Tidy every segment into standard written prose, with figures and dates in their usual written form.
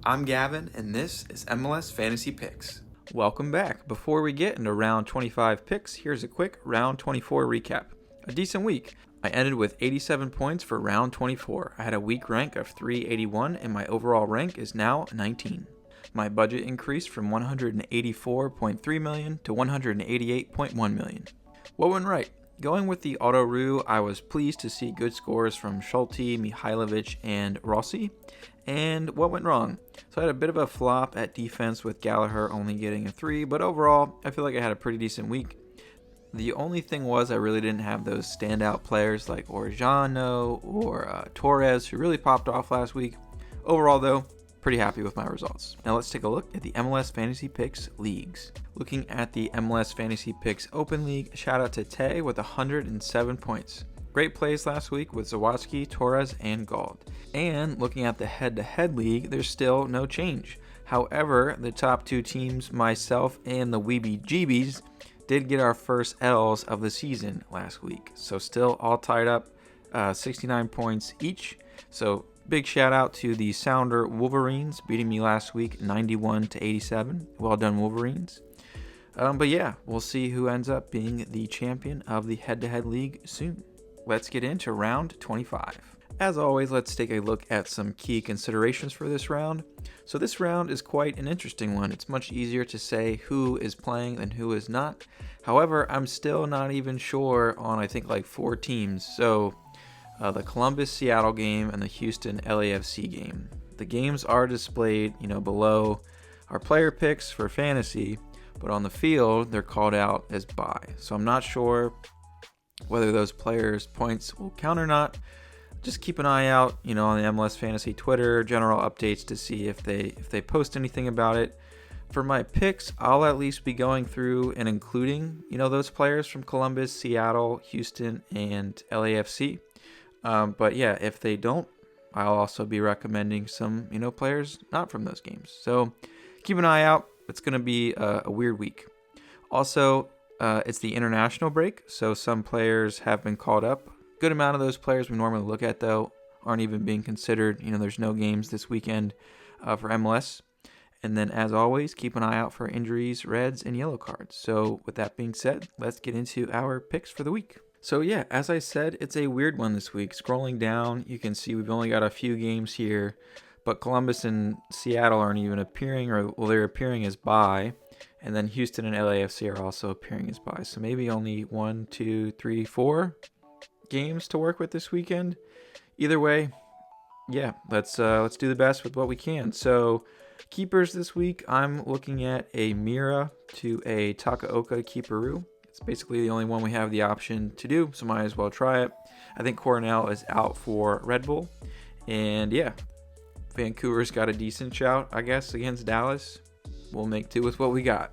I'm Gavin, and this is MLS Fantasy Picks. Welcome back. Before we get into round 25 picks, here's a quick round 24 recap. A decent week. I ended with 87 points for round 24. I had a week rank of 381, and my overall rank is now 19. My budget increased from $184.3 million to $188.1 million. What went right? Going with the auto-roo, I was pleased to see good scores from Schulte, Mihailovic, and Rossi. And what went wrong? So I had a bit of a flop at defense with Gallagher only getting a 3, but overall, I feel like I had a pretty decent week. The only thing was I really didn't have those standout players like Orjano or Torres who really popped off last week. Overall, though, pretty happy with my results. Now let's take a look at the MLS Fantasy Picks leagues. Looking at the MLS Fantasy Picks Open League, shout out to Tay with 107 points. Great plays last week with Zawadzki, Torres, and Gauld. And looking at the head-to-head league, there's still no change. However, the top two teams, myself and the Weeby Jeebies, did get our first L's of the season last week. So still all tied up, 69 points each. So big shout out to the Sounder Wolverines beating me last week 91-87. Well done, Wolverines. But yeah, we'll see who ends up being the champion of the head-to-head league soon. Let's get into round 25. As always, let's take a look at some key considerations for this round. So this round is quite an interesting one. It's much easier to say who is playing than who is not. However, I'm still not even sure on, I think, like 4 teams. So the Columbus-Seattle game and the Houston-LAFC game. The games are displayed, below our player picks for fantasy, but on the field, they're called out as bye. So I'm not sure whether those players' points will count or not. Just keep an eye out, on the MLS Fantasy Twitter, general updates to see if they post anything about it. For my picks, I'll at least be going through and including, those players from Columbus, Seattle, Houston, and LAFC. But yeah, if they don't, I'll also be recommending some, players not from those games. So keep an eye out. It's going to be a weird week. Also, it's the international break, so some players have been called up. Good amount of those players we normally look at, though, aren't even being considered. There's no games this weekend for MLS. And then, as always, keep an eye out for injuries, reds, and yellow cards. So with that being said, let's get into our picks for the week. So yeah, as I said, it's a weird one this week. Scrolling down, you can see we've only got a few games here, but Columbus and Seattle aren't even appearing, they're appearing as bye. And then Houston and LAFC are also appearing as bye. So maybe only 1, 2, 3, 4 games to work with this weekend. Either way, yeah, let's do the best with what we can. So keepers this week, I'm looking at a Mira to a Takaoka keeperoo. It's basically the only one we have the option to do, so might as well try it. I think Cornell is out for Red Bull. And yeah, Vancouver's got a decent shout, I guess, against Dallas. We'll make do with what we got.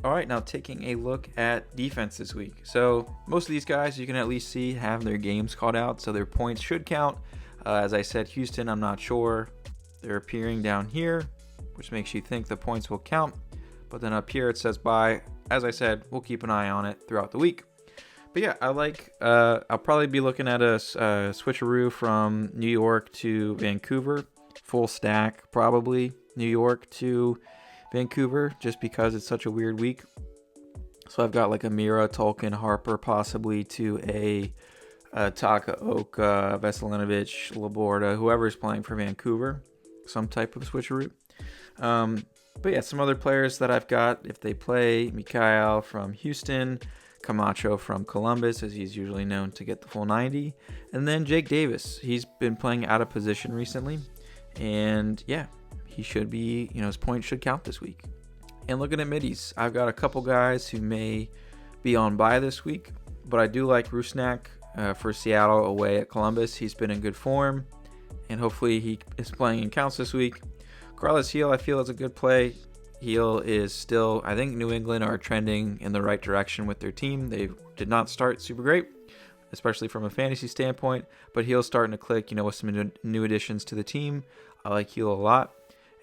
All right, now taking a look at defense this week. So most of these guys you can at least see have their games called out, so their points should count. As I said, Houston, I'm not sure. They're appearing down here, which makes you think the points will count. But then up here it says bye. As I said, we'll keep an eye on it throughout the week. But yeah, I'll probably be looking at a switcheroo from New York to Vancouver. Full stack, probably New York to Vancouver, just because it's such a weird week. So I've got like a Mira, Tolkien, Harper, possibly to a Takaoka, Veselinovic, Laborda, whoever's playing for Vancouver, some type of switcheroo. But yeah, some other players that I've got, if they play, Mikhail from Houston, Camacho from Columbus, as he's usually known to get the full 90, and then Jake Davis. He's been playing out of position recently, and yeah, he should be, his points should count this week. And looking at middies, I've got a couple guys who may be on bye this week, but I do like Rusnak for Seattle away at Columbus. He's been in good form, and hopefully he is playing and counts this week. Carlos Heel, I feel, is a good play. Heel is still, I think New England are trending in the right direction with their team. They did not start super great, especially from a fantasy standpoint, but Heel's starting to click, with some new additions to the team. I like Heel a lot.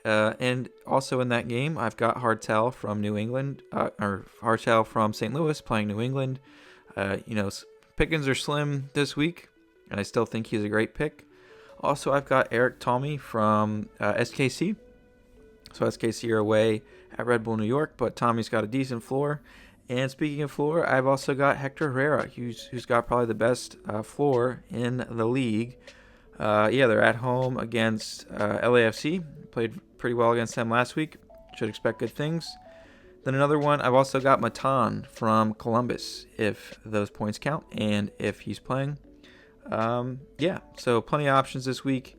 And also in that game, I've got Hartel from New England, or Hartel from St. Louis playing New England. Pickings are slim this week, and I still think he's a great pick. Also, I've got Eric Tommy from SKC. So SKC are away at Red Bull New York, but Tommy's got a decent floor. And speaking of floor, I've also got Hector Herrera, who's got probably the best floor in the league. They're at home against LAFC. Played pretty well against them last week. Should expect good things. Then another one, I've also got Matan from Columbus, if those points count, and if he's playing. So plenty of options this week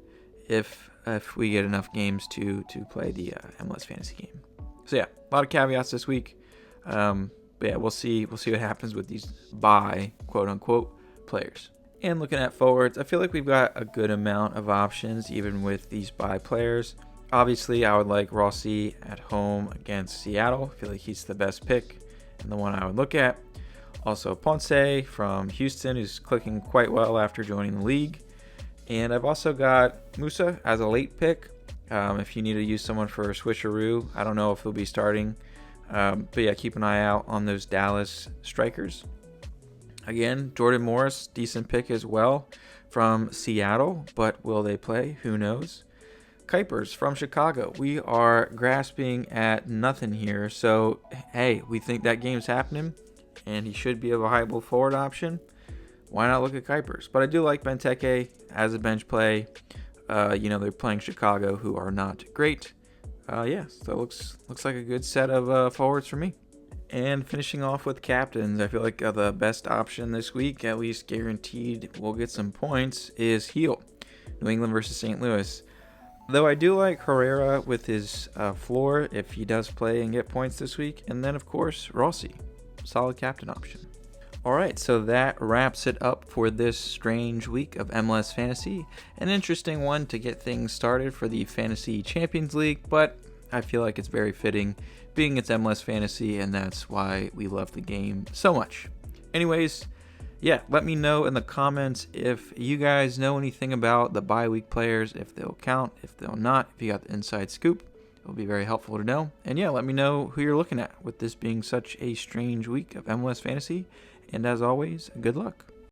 if we get enough games to play the MLS Fantasy game. So yeah, a lot of caveats this week. We'll see what happens with these bye, quote-unquote, players. And looking at forwards, I feel like we've got a good amount of options, even with these bye players. Obviously, I would like Rossi at home against Seattle. I feel like he's the best pick and the one I would look at. Also, Ponce from Houston, who's clicking quite well after joining the league. And I've also got Musa as a late pick. If you need to use someone for a switcheroo, I don't know if he'll be starting. Keep an eye out on those Dallas strikers. Again, Jordan Morris, decent pick as well from Seattle, but will they play? Who knows? Goalkeepers from Chicago. We are grasping at nothing here. So, hey, we think that game's happening and he should be a viable forward option. Why not look at Goalkeepers? But I do like Benteke as a bench play. They're playing Chicago, who are not great. So it looks like a good set of forwards for me. And finishing off with captains, I feel like the best option this week, at least guaranteed we'll get some points, is Heel. New England versus St. Louis. Though I do like Herrera with his floor if he does play and get points this week. And then, of course, Rossi. Solid captain option. All right, so that wraps it up for this strange week of MLS Fantasy. An interesting one to get things started for the Fantasy Champions League, but I feel like it's very fitting being it's MLS Fantasy, and that's why we love the game so much. Anyways, let me know in the comments if you guys know anything about the bye week players, if they'll count, if they'll not, if you got the inside scoop. It'll be very helpful to know. And let me know who you're looking at with this being such a strange week of MLS Fantasy. And as always, good luck.